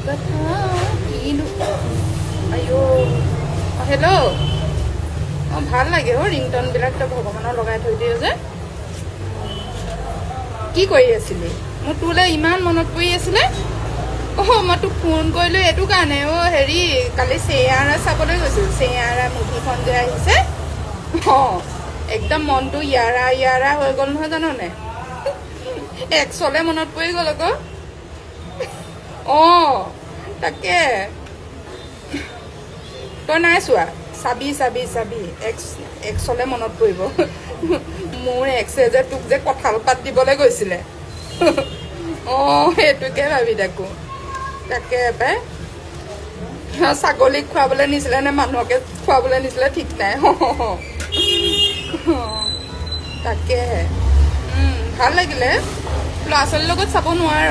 কিনো আইঅ' হেল্ল' অঁ ভাল লাগে অ' ৰিংটনবিলাক তই ভগৱানৰ লগাই থৈ দিয়ে যে কি কৰি আছিলি মোৰ তোলৈ ইমান মনত পৰি আছিলে অঁ মই তোক ফোন কৰিলোঁ এইটো কাৰণে অঁ হেৰি কালি চেয়াৰা চাবলৈ গৈছিলোঁ চেয়াৰা মুভিখন যে আহিছে অঁ একদম মনটো ইয়াৰা ইয়াৰা হৈ গ'ল নহয় জাননে একচলে মনত পৰি গ'ল আকৌ অঁ তাকে তই নাই চোৱা চাবি চাবি চাবি একচলে মনত পৰিব মোৰ এক্সে যে তোক যে কঁঠাল পাত দিবলৈ গৈছিলে অঁ সেইটোকে ভাবি থাকোঁ তাকে পাই ছাগলীক খুৱাবলৈ নিছিলে নে মানুহকে খুৱাবলৈ নিছিলে ঠিক নাই তাকেহে ভাল লাগিলে ল'ৰা ছোৱালীৰ লগত চাব নোৱাৰ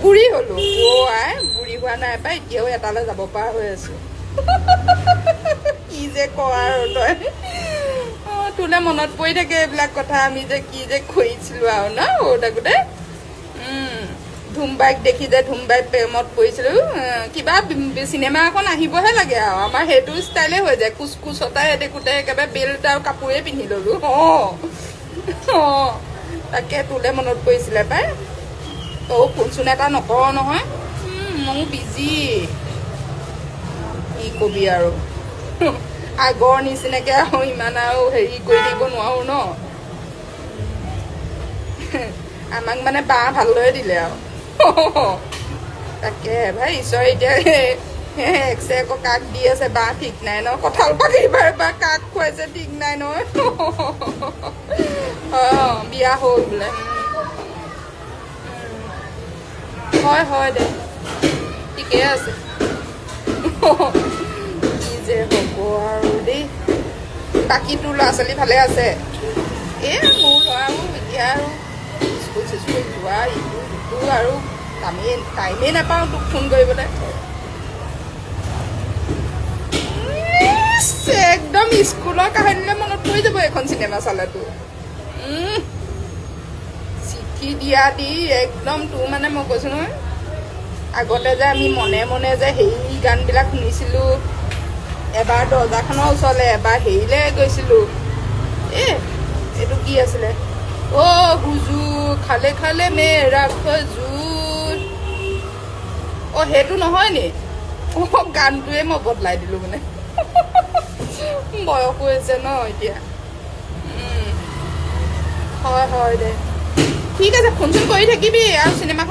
বুঢ়ী হ'লো অ' আই বুঢ়ী হোৱা নাই পাই এতিয়াও এটালৈ যাব পৰা হৈ আছো কি যে ক আৰু তই অঁ তোলে মনত পৰি থাকে এইবিলাক কথা আমি যে কি যে কৰিছিলোঁ আৰু ন সৰু থাকোঁতে ধুমবাইক দেখি যে ধুমবাইক প্ৰেমত পৰিছিলোঁ কিবা চিনেমা এখন আহিবহে লাগে আৰু আমাৰ সেইটো ষ্টাইলে হৈ যায় কোচ কোচতাই দেখোঁতে একেবাৰে বেল্ট আৰু কাপোৰে পিন্ধি ল'লোঁ অঁ অঁ তাকে তোলে মনত পৰিছিলে পাই তই ফোন এটা নকৰ নহয় মোৰ বিজি কি কবি আৰু আগৰ নিচিনাকৈ আৰু ইমান আৰু হেৰি কৰি দিব নোৱাৰোঁ ন আমাক মানে বাঁহ ভালদৰে দিলে আৰু তাকে ভাই ঈশ্বৰ এতিয়া এক্সে আকৌ কাক দি আছে বাঁহ ঠিক নাই ন কঁঠাল পাত এইবাৰ এবাৰ কাক খুৱাইছে ঠিক নাই নহয় অঁ বিয়া হ'ল বোলে হয় হয় দে ঠিকে আছে কি যে হ'ব আৰু দেই বাকী তোৰ ল'ৰা ছোৱালী ভালে আছে এই মোৰ ল'ৰাও এতিয়া আৰু স্কুল চিস্কুল যোৱা ইটো সিটো আৰু টাইমেই নাপাওঁ তোক ফোন কৰিবলৈ একদম স্কুলৰ কাহিনীলৈ মনত পৰি যাব এখন চিনেমা চালেতো চিঠি দিয়া দি একদম তোৰ মানে মই কৈছোঁ নহয় আগতে যে আমি মনে মনে যে সেই গানবিলাক শুনিছিলোঁ এবাৰ দৰ্জাখনৰ ওচৰলৈ এবাৰ হেৰিলৈ গৈছিলোঁ এইটো কি আছিলে অ' হুজুৰ খালে খালে মেৰা খজুৰ অঁ সেইটো নহয় নি অঁ গানটোৱে মই বদলাই দিলোঁ মানে বয়স হৈছে ন এতিয়া হয় হয় দে ঠিক আছে ফোন চোন কৰি থাকিবি আৰু চিনেমাখন